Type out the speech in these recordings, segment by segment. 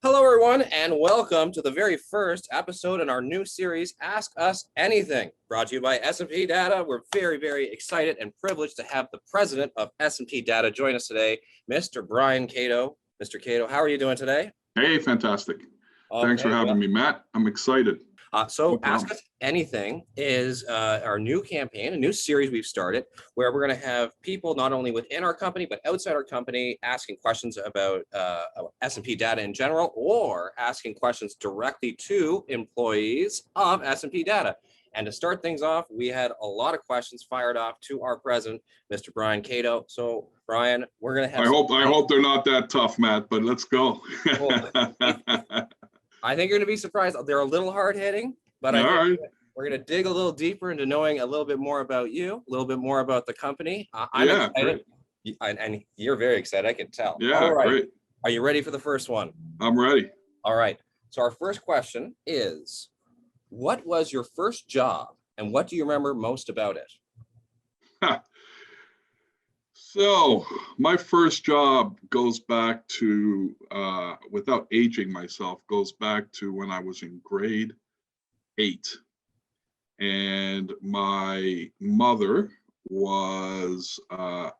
Hello, everyone, and welcome to the very first episode in our new series, Ask Us Anything, brought to you by S&P Data. We're very, very excited and privileged to have the president of S&P Data join us today, Mr. Brian Cato. Mr. Cato, how are you doing today? Hey, fantastic. Thanks for having me, Matt. I'm excited. So Ask Us Anything is our new campaign, a new series we've started where we're going to have people not only within our company, but outside our company asking questions about S&P Data in general, or asking questions directly to employees of S&P Data. And to start things off, we had a lot of questions fired off to our president, Mr. Brian Cato. So Brian, we're going to have I hope they're not that tough, Matt, but let's go. I think you're going to be surprised. They're a little hard-hitting, but I think we're going to dig a little deeper into knowing a little bit more about you, a little bit more about the company. I'm excited, and you're very excited, I can tell. Yeah, all right. Great. Are you ready for the first one? I'm ready. All right. So our first question is, what was your first job, and what do you remember most about it? So my first job goes back to, without aging myself, goes back to when I was in grade 8. And my mother was a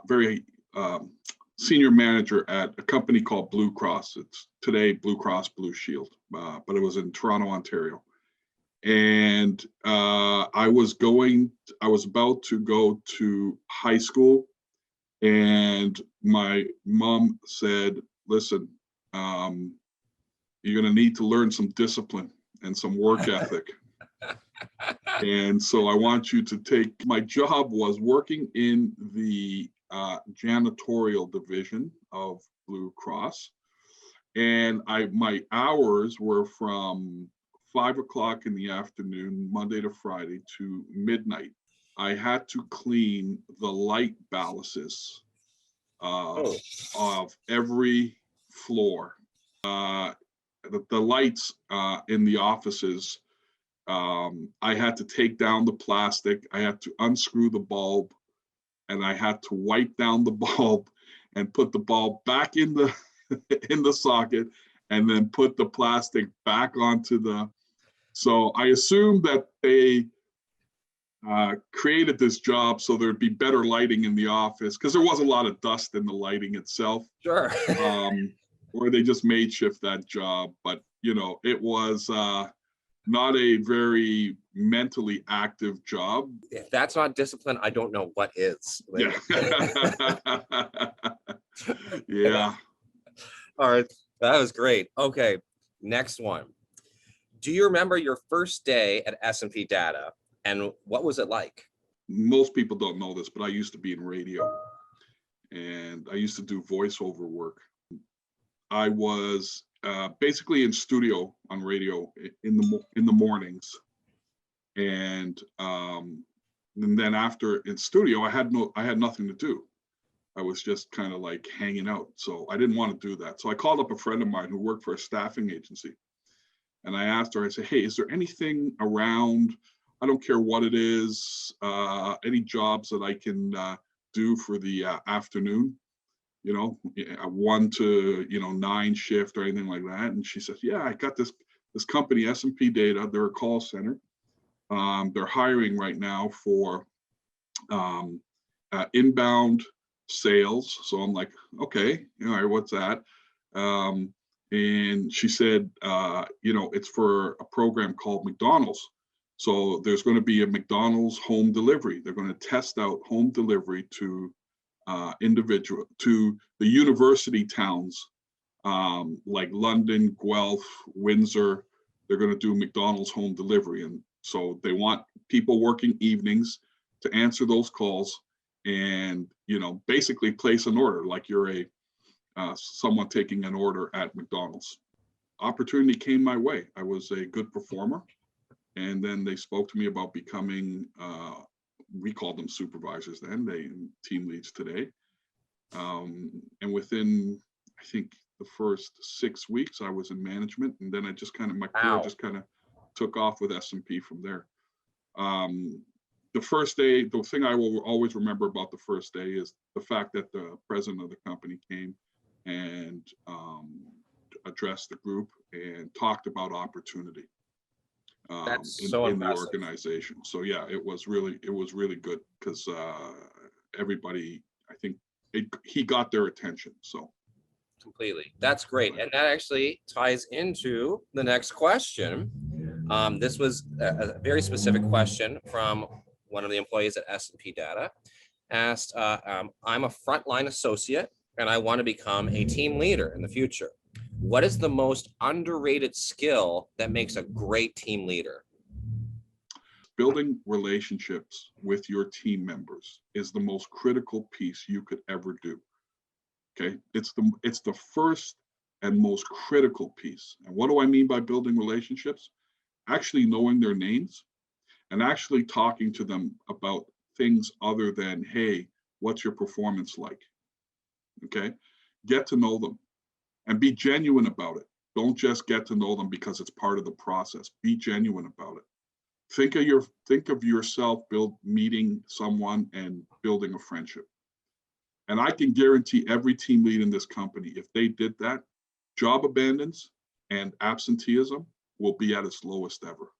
very senior manager at a company called Blue Cross. It's today Blue Cross Blue Shield, but it was in Toronto, Ontario. And I was about to go to high school, and my mom said, listen, you're going to need to learn some discipline and some work ethic. And so I want you to take, my job was working in the janitorial division of Blue Cross. And my hours were from 5 o'clock in the afternoon, Monday to Friday, to midnight. I had to clean the light balances of every floor. The lights in the offices, I had to take down the plastic, I had to unscrew the bulb, and I had to wipe down the bulb and put the bulb back in the in the socket, and then put the plastic back onto the. So I assumed that they created this job so there'd be better lighting in the office, because there was a lot of dust in the lighting itself. Sure. Or they just made shift that job. But, you know, it was not a very mentally active job. If that's not discipline, I don't know what is. Yeah. Yeah. All right. That was great. Okay. Next one. Do you remember your first day at S&P Data, and what was it like? Most people don't know this, but I used to be in radio, and I used to do voiceover work. I was basically in studio on radio in the mornings, and then after in studio, I had nothing to do. I was just kind of like hanging out, so I didn't want to do that. So I called up a friend of mine who worked for a staffing agency. And I asked her, I said, hey, is there anything around, I don't care what it is, any jobs that I can do for the afternoon, you know, a 1 to 9 shift or anything like that? And she said, yeah, I got this company, S&P Data, they're a call center. They're hiring right now for inbound sales. So I'm like, okay, all right, what's that? And she said, it's for a program called McDonald's. So there's going to be a McDonald's home delivery. They're going to test out home delivery to to the university towns like London, Guelph, Windsor. They're going to do McDonald's home delivery. And so they want people working evenings to answer those calls and, basically place an order like you're someone taking an order at McDonald's. Opportunity came my way. I was a good performer. And then they spoke to me about becoming, we called them supervisors then, they team leads today. And within, I think, the first 6 weeks, I was in management. And then my career just kind of took off with S&P from there. The first day, the thing I will always remember about the first day is the fact that the president of the company came and addressed the group and talked about opportunity That's in so the impressive. organization. So yeah, it was really good because everybody, I think he got their attention. So Completely. That's great. And that actually ties into the next question. This was a very specific question from one of the employees at S&P Data. Asked, I'm a frontline associate and I want to become a team leader in the future. What is the most underrated skill that makes a great team leader? building relationships with your team members is the most critical piece you could ever do. Okay, it's the first and most critical piece. And what do I mean by building relationships? Actually knowing their names and actually talking to them about things other than, hey, what's your performance like? Okay, get to know them and be genuine about it. Don't just get to know them because it's part of the process. Be genuine about it. Think of yourself meeting someone and building a friendship. And I can guarantee every team lead in this company, if they did that, job abandons and absenteeism will be at its lowest ever.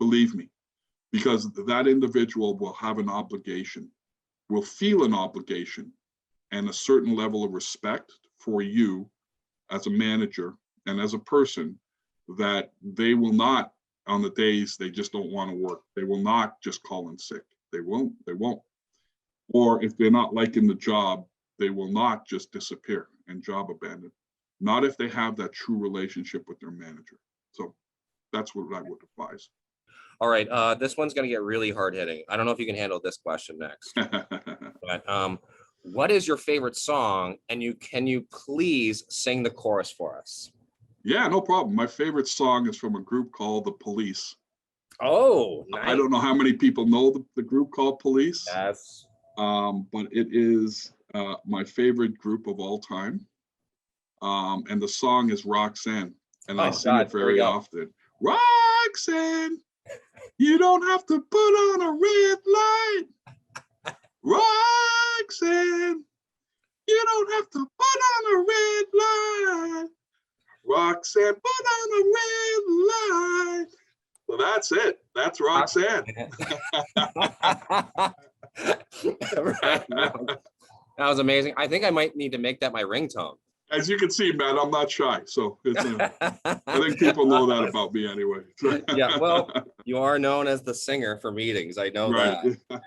Believe me, because that individual will have an obligation, will feel an obligation and a certain level of respect for you as a manager and as a person, that they will not, on the days they just don't want to work, they will not just call in sick. They won't. Or if they're not liking the job, they will not just disappear and job abandon. Not if they have that true relationship with their manager. So that's what I would advise. All right, this one's going to get really hard hitting. I don't know if you can handle this question next. But what is your favorite song? And can you please sing the chorus for us? Yeah, no problem. My favorite song is from a group called The Police. Oh, nice. I don't know how many people know the group called Police. Yes. But it is my favorite group of all time. And the song is Roxanne. And I sing it very often. Roxanne, you don't have to put on a red light. Roxanne, you don't have to put on a red light. Roxanne, put on a red light. Well, that's it. That's Roxanne. Right. That was amazing. I think I might need to make that my ringtone. As you can see, Matt, I'm not shy. So I think people know that about me anyway. Yeah, well, you are known as the singer for meetings. I know right. that.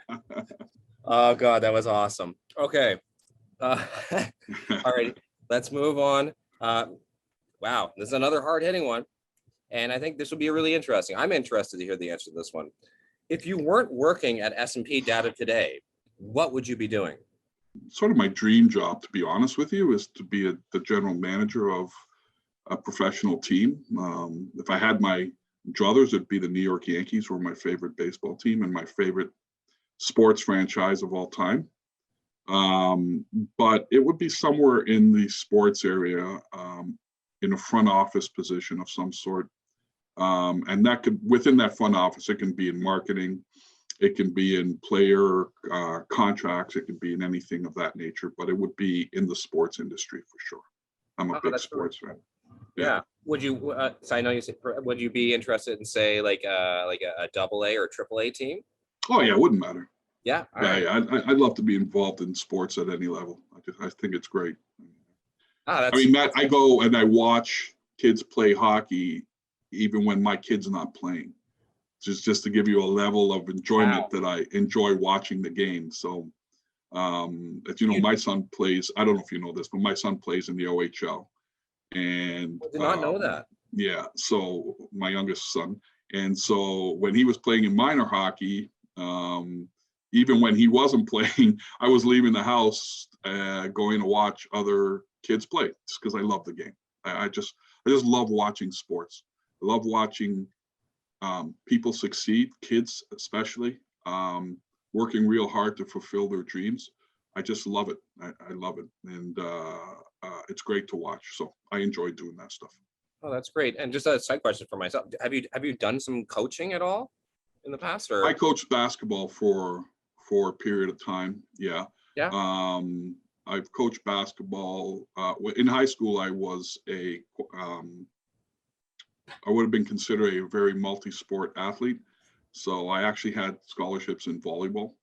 Oh, God, that was awesome. Okay. All right, let's move on. Wow, this is another hard-hitting one. And I think this will be really interesting. I'm interested to hear the answer to this one. If you weren't working at S&P Data today, what would you be doing? Sort of my dream job, to be honest with you, is to be the general manager of a professional team. If I had my druthers, it'd be the New York Yankees, were my favorite baseball team and my favorite sports franchise of all time. But it would be somewhere in the sports area, in a front office position of some sort. And that could, within that front office, it can be in marketing, it can be in player contracts, it can be in anything of that nature, but it would be in the sports industry for sure. I'm a big sports fan. Yeah. Would you, so I know you said, would you be interested in, say, like a AA or AAA team? Oh yeah, it wouldn't matter. Yeah. Yeah, I'd love to be involved in sports at any level. I think it's great. I mean, Matt, I go and I watch kids play hockey even when my kid's not playing. Just to give you a level of enjoyment that I enjoy watching the game. So, as you know, my son plays, I don't know if you know this, but my son plays in the OHL. And I did not know that. Yeah, so my youngest son. And so when he was playing in minor hockey, even when he wasn't playing, I was leaving the house, going to watch other kids play, just because I love the game. I just love watching sports. I love watching people succeed, kids especially, working real hard to fulfill their dreams. I just love it. I love it, and it's great to watch. So I enjoy doing that stuff. Oh, that's great. And just a side question for myself: Have you done some coaching at all in the past? Or I coached basketball for a period of time. Yeah. Yeah. I've coached basketball. In high school, I was I would have been considered a very multi-sport athlete. So I actually had scholarships in volleyball.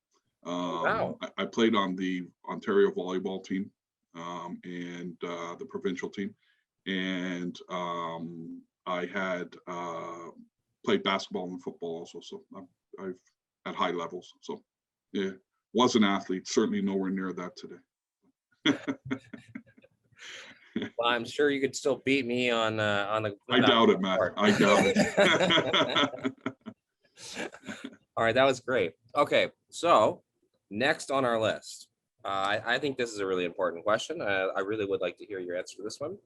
Wow. I played on the Ontario volleyball team, and the provincial team. And I had played basketball and football also. So I've at high levels. So yeah, was an athlete, certainly nowhere near that today. Well, I'm sure you could still beat me on the I doubt it, Matt. part. I doubt it. All right, that was great. Okay, so next on our list, I think this is a really important question. I really would like to hear your answer to this one.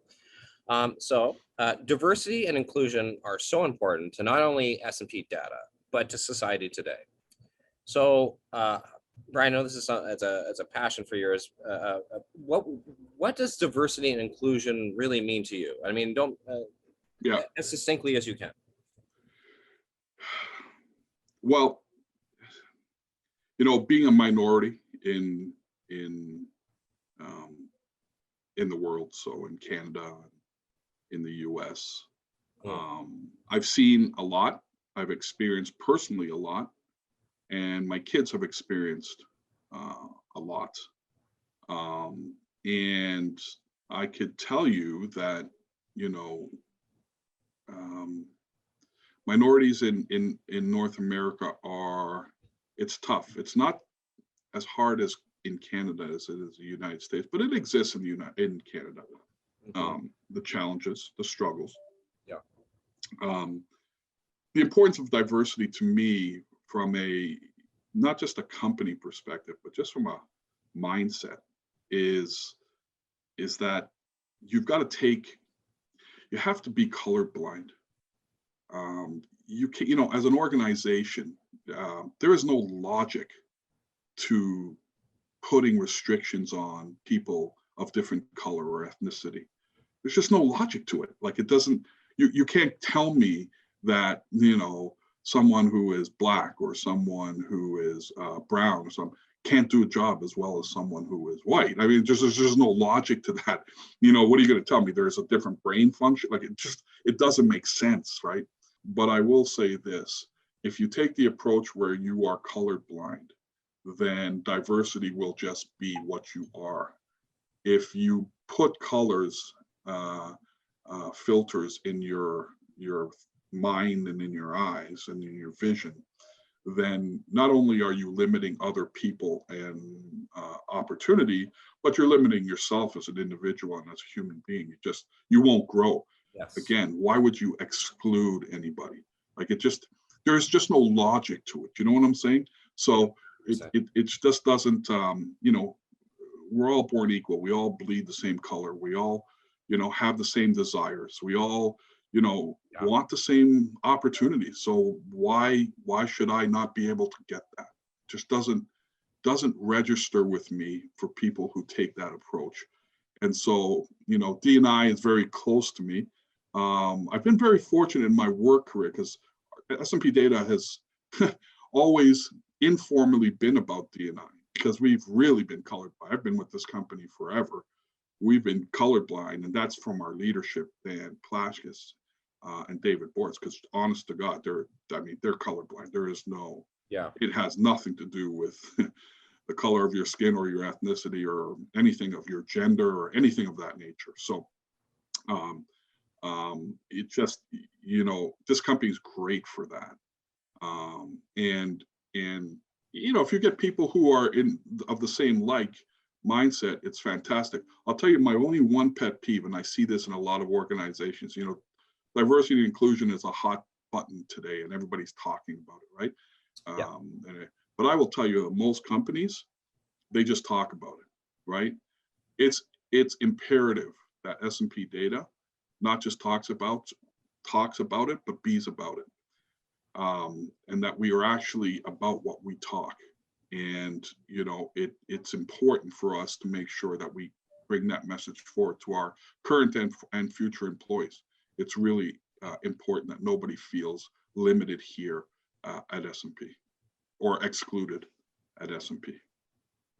Diversity and inclusion are so important to not only S&P Data, but to society today. So, Brian, I know this is as a passion for yours. What does diversity and inclusion really mean to you? I mean, don't Yeah. as succinctly as you can. Well, being a minority in um, the world, so in Canada, in the U.S., I've seen a lot. I've experienced personally a lot, and my kids have experienced a lot. And I could tell you that, you know, um, minorities in North America it's tough. It's not as hard as in Canada as it is in the United States, but it exists in Canada. The challenges, the struggles. Yeah. The importance of diversity to me from not just a company perspective, but just from a mindset is that you have to be colorblind. As an organization, there is no logic to putting restrictions on people of different color or ethnicity. There's just no logic to it. Like, it doesn't, you can't tell me that, someone who is black or someone who is brown or something can't do a job as well as someone who is white. I mean, there's just no logic to that. What are you going to tell me? There's a different brain function? Like, it doesn't make sense, right? But I will say this, if you take the approach where you are colorblind, then diversity will just be what you are. If you put colors, filters in your mind and in your eyes and in your vision, then not only are you limiting other people and opportunity, but you're limiting yourself as an individual and as a human being. You won't grow. Yes. Again, why would you exclude anybody? Like, there's just no logic to it. You know what I'm saying? So it just doesn't, we're all born equal. We all bleed the same color. We all, have the same desires. We all, want the same opportunities. So why should I not be able to get that? Just doesn't register with me for people who take that approach. And so, D&I is very close to me. I've been very fortunate in my work career because S&P Data has always informally been about D&I because we've really been colorblind. I've been with this company forever. We've been colorblind, and that's from our leadership, Dan Plaskis and David Bortz, because honest to God, they're colorblind. There is no, it has nothing to do with the color of your skin or your ethnicity or anything of your gender or anything of that nature. So it just, this company is great for that. And if you get people who are of the same mindset, it's fantastic. I'll tell you my only one pet peeve, and I see this in a lot of organizations, diversity and inclusion is a hot button today and everybody's talking about it, right? But I will tell you, most companies, they just talk about it, right? It's imperative that S&P Data not just talks about it, but bees about it. And that we are actually about what we talk. And, it's important for us to make sure that we bring that message forward to our current and future employees. It's really important that nobody feels limited here at S&P or excluded at S&P.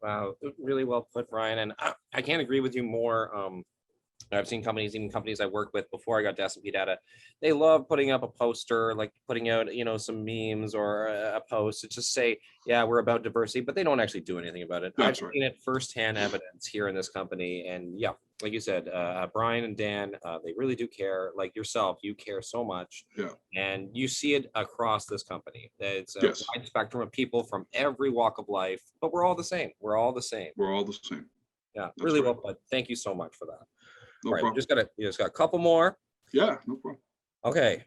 Wow, really well put, Brian. And I can't agree with you more. I've seen companies, even companies I worked with before I got to S&P Data, they love putting up a poster, like putting out, some memes or a post to just say, yeah, we're about diversity, but they don't actually do anything about it. I've That's right. seen it firsthand evidence here in this company. And yeah, like you said, Brian and Dan, they really do care. Like yourself, you care so much. Yeah. And you see it across this company. It's a Yes. wide spectrum of people from every walk of life, but we're all the same. We're all the same. We're all the same. Yeah, That's really right. well put. Thank you so much for that. No All right, problem. we just got a couple more. Yeah, no problem. Okay,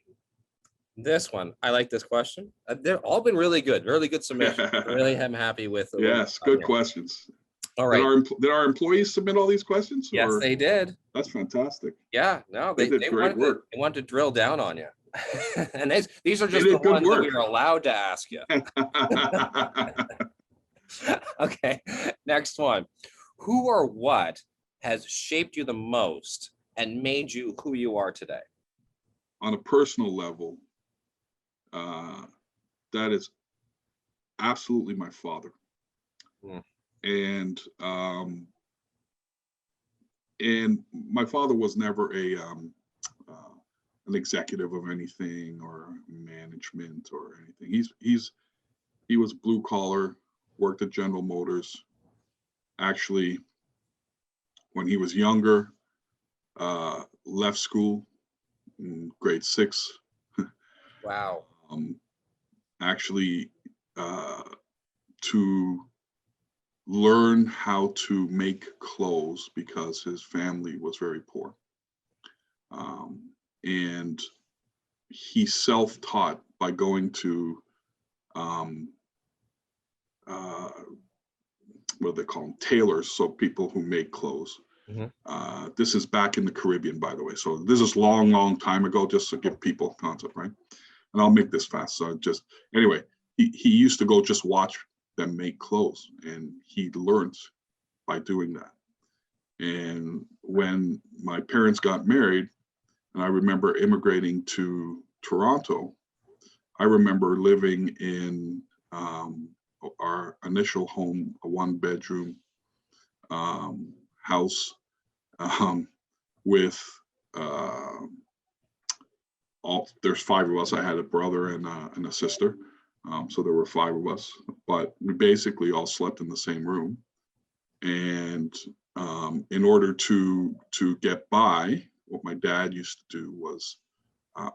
this one, I like this question. They've all been really good submissions. I really am happy with what we've Yes, done good here. questions. All Did right. our employees submit all these questions? Yes, Or they did. that's fantastic. Yeah, no, They did great work. they wanted to drill down on you. And these are They just the did good ones that work. we are allowed to ask you. Okay, next one. Who or what has shaped you the most and made you who you are today? On a personal level, that is absolutely my father. Mm. And my father was never an executive of anything or management or anything. He was blue collar, worked at General Motors. Actually, when he was younger, left school in grade 6. Wow. Actually, to learn how to make clothes because his family was very poor. And he self-taught by going to what they call them, tailors, so people who make clothes. Mm-hmm. This is back in the Caribbean, by the way. So this is long time ago, just to give people concept, right? And I'll make this fast. So anyway, he used to go just watch them make clothes, and he learned by doing that. And when my parents got married, and I remember immigrating to Toronto, I remember living in our initial home, a 1-bedroom house with there's 5 of us. I had a brother and a sister. So there were 5 of us, but we basically all slept in the same room. And in order to get by, what my dad used to do was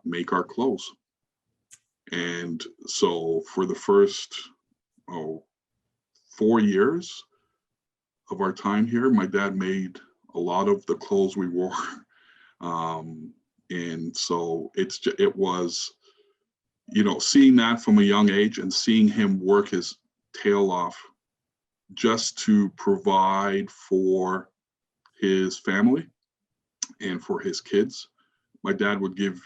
make our clothes. And so for the first 4 years of our time here, my dad made a lot of the clothes we wore. And so it was, seeing that from a young age and seeing him work his tail off just to provide for his family and for his kids. My dad would give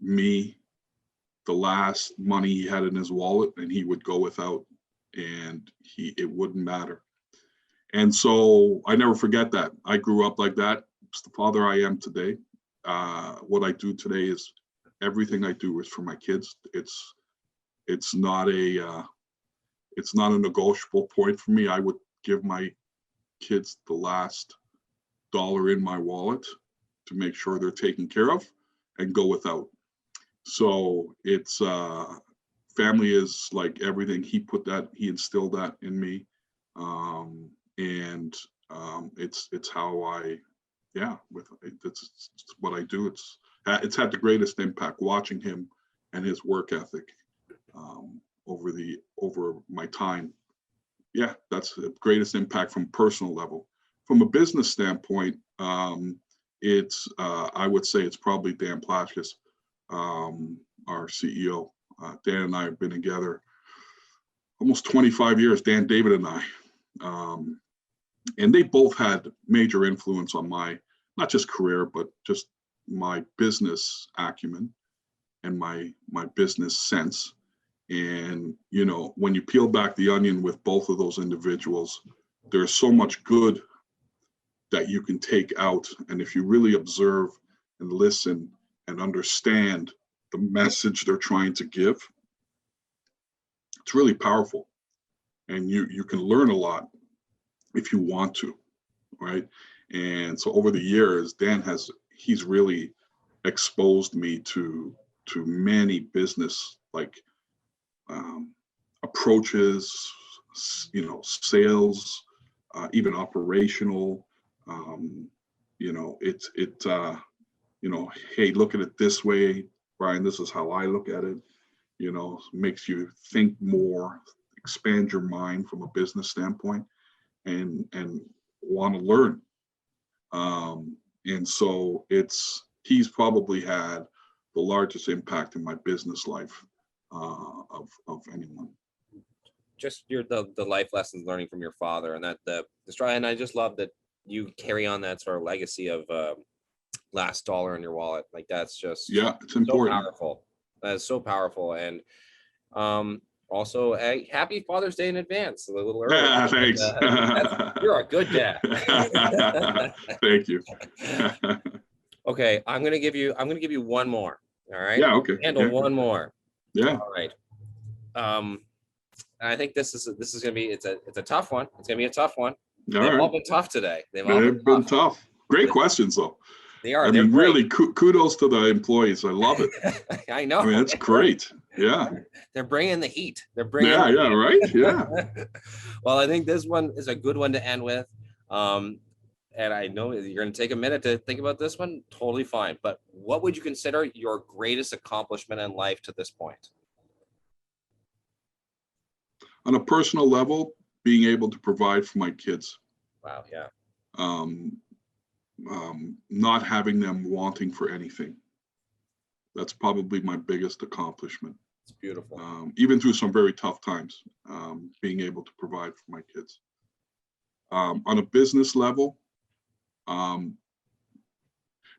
me the last money he had in his wallet, and he would go without, and it wouldn't matter. And so I never forget that. I grew up like that. It's the father I am today. What I do today is everything I do is for my kids. It's not a negotiable point for me. I would give my kids the last dollar in my wallet to make sure they're taken care of and go without. So it's family is like everything. He instilled that in me. And it's how it's what I do. It's had the greatest impact watching him and his work ethic over my time. Yeah, that's the greatest impact from personal level. From a business standpoint, I would say it's probably Dan Plaschus, our CEO. Dan and I have been together almost 25 years, Dan, David, and I. And they both had major influence on my, not just career, but just my business acumen and my business sense. And, when you peel back the onion with both of those individuals, there's so much good that you can take out. And if you really observe and listen and understand the message they're trying to give, it's really powerful. And you can learn a lot if you want to, right? And so over the years, he's really exposed me to many business like approaches, sales, even operational. Um, hey, look at it this way, Brian. This is how I look at it. Makes you think more, expand your mind from a business standpoint, and want to learn. And so he's probably had the largest impact in my business life of anyone. Just the life lessons learning from your father, and that and I just love that you carry on that sort of legacy of last dollar in your wallet. Like that's just it's important. So powerful. That is so powerful. And also a happy Father's Day in advance, a little early. Yeah, thanks. You're a good dad. Thank you. Okay, I'm gonna give you one more. All right. Yeah. Okay. Handle one more. Yeah. All right. I think this is gonna be it's a tough one. It's gonna be a tough one. They've all been tough today. They've all been tough. Great questions though. They are. I mean, really, kudos to the employees. I love it. I know. I mean, it's great. Yeah. They're bringing the heat. They're bringing. Yeah. Right. Yeah. Well, I think this one is a good one to end with. And I know you're going to take a minute to think about this one. Totally fine. But what would you consider your greatest accomplishment in life to this point? On a personal level, being able to provide for my kids. Wow. Yeah. Not having them wanting for anything. That's probably my biggest accomplishment. It's beautiful. Even through some very tough times, being able to provide for my kids. On a business level,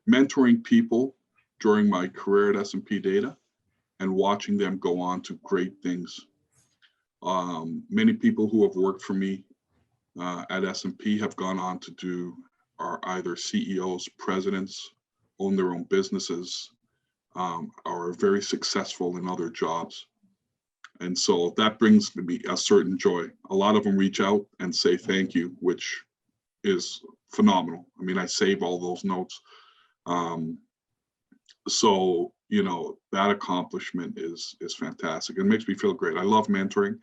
mentoring people during my career at S&P Data and watching them go on to great things. Many people who have worked for me at S&P have gone on to are either CEOs, presidents, own their own businesses, are very successful in other jobs. And so that brings me a certain joy. A lot of them reach out and say thank you, which is phenomenal. I mean, I save all those notes. So, that accomplishment is fantastic. It makes me feel great. I love mentoring.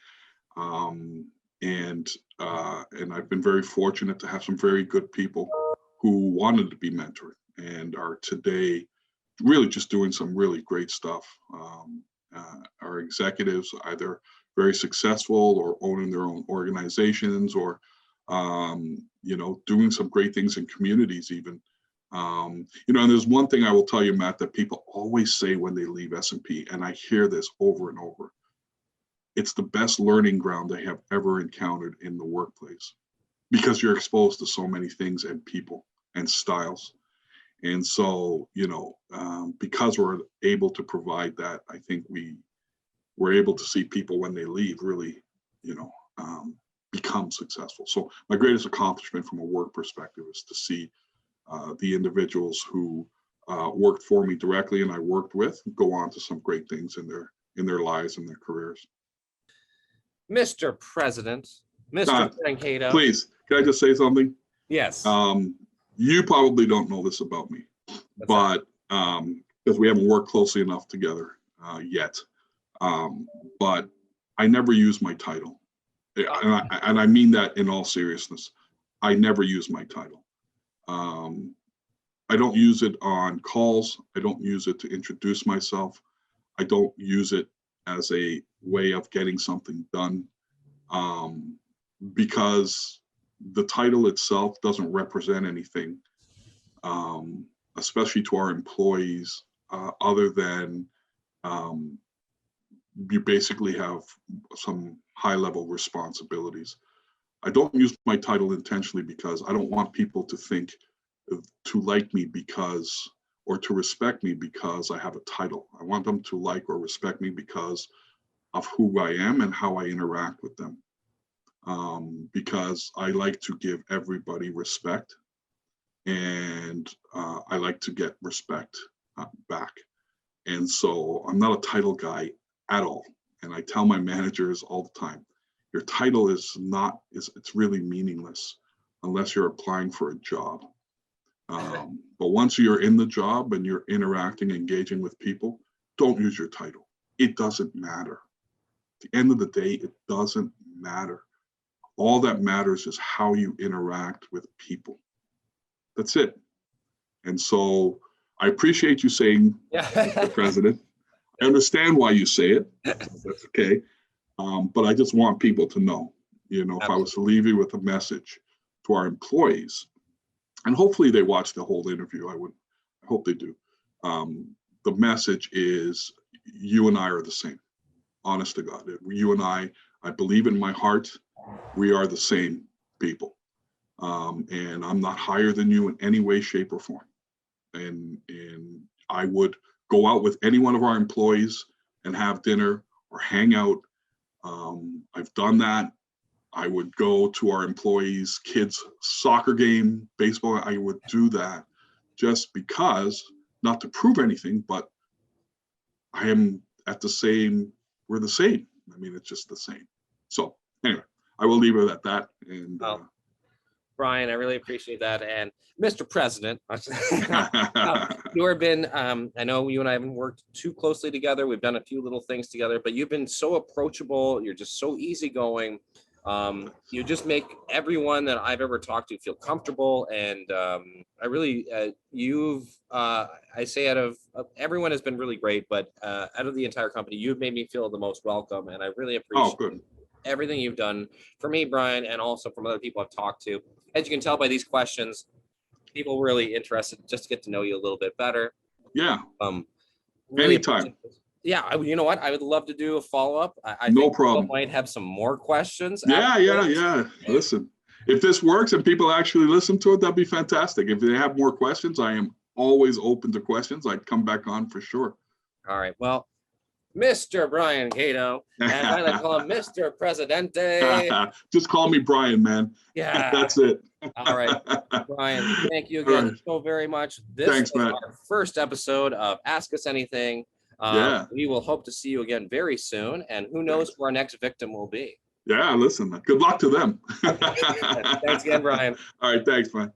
And I've been very fortunate to have some very good people who wanted to be mentored and are today really just doing some really great stuff. Our executives either very successful or owning their own organizations or, doing some great things in communities even. And there's one thing I will tell you, Matt, that people always say when they leave S&P, and I hear this over and over. It's the best learning ground they have ever encountered in the workplace because you're exposed to so many things and people and styles. And so, because we're able to provide that, I think we're able to see people when they leave really, become successful. So my greatest accomplishment from a work perspective is to see the individuals who worked for me directly and I worked with go on to some great things in their lives and their careers. Mr. President, Mr. Brian Cato. Please, can I just say something? Yes. You probably don't know this about me, but because we haven't worked closely enough together yet. But I never use my title. And I mean that in all seriousness. I never use my title. I don't use it on calls. I don't use it to introduce myself. I don't use it as a way of getting something done, because the title itself doesn't represent anything, especially to our employees, other than you basically have some high-level responsibilities. I don't use my title intentionally because I don't want people to think to like me or to respect me because I have a title. I want them to like or respect me because of who I am and how I interact with them. Because I like to give everybody respect, and I like to get respect back. And so I'm not a title guy at all. And I tell my managers all the time, your title it's really meaningless. unless you're applying for a job. But once you're in the job and you're interacting, engaging with people, don't use your title. It doesn't matter. At the end of the day, it doesn't matter. All that matters is how you interact with people. That's it. And so I appreciate you saying, Mr. President. I understand why you say it. That's okay. But I just want people to know, if I was to leave you with a message to our employees, and hopefully they watch the whole interview, I hope they do. The message is, you and I are the same. Honest to God, you and I believe in my heart, we are the same people. And I'm not higher than you in any way, shape, or form. And I would go out with any one of our employees and have dinner or hang out. I've done that. I would go to our employees' kids' soccer game, baseball. I would do that just because, not to prove anything, but I am we're the same. I mean, it's just the same. So anyway, I will leave it at that. And Brian, I really appreciate that. And Mr. President, you have been, I know you and I haven't worked too closely together. We've done a few little things together, but you've been so approachable. You're just so easygoing. You just make everyone that I've ever talked to feel comfortable. And I really, I say out of everyone has been really great, but out of the entire company, you've made me feel the most welcome. And I really appreciate everything you've done for me, Brian, and also from other people I've talked to. As you can tell by these questions, people were really interested just to get to know you a little bit better. Yeah. Really Anytime. Yeah, you know what? I would love to do a follow-up. I no think problem. people might have some more questions. Yeah. Listen, if this works and people actually listen to it, that'd be fantastic. If they have more questions, I am always open to questions. I'd come back on for sure. All right. Well, Mr. Brian Cato, as I like to call him, Mr. Presidente. Just call me Brian, man. Yeah. That's it. All right. Brian, thank you again so very much. This was our first episode of Ask Us Anything. We will hope to see you again very soon. And who knows who our next victim will be. Yeah, listen, good luck to them. Thanks again, Brian. All right, thanks, man.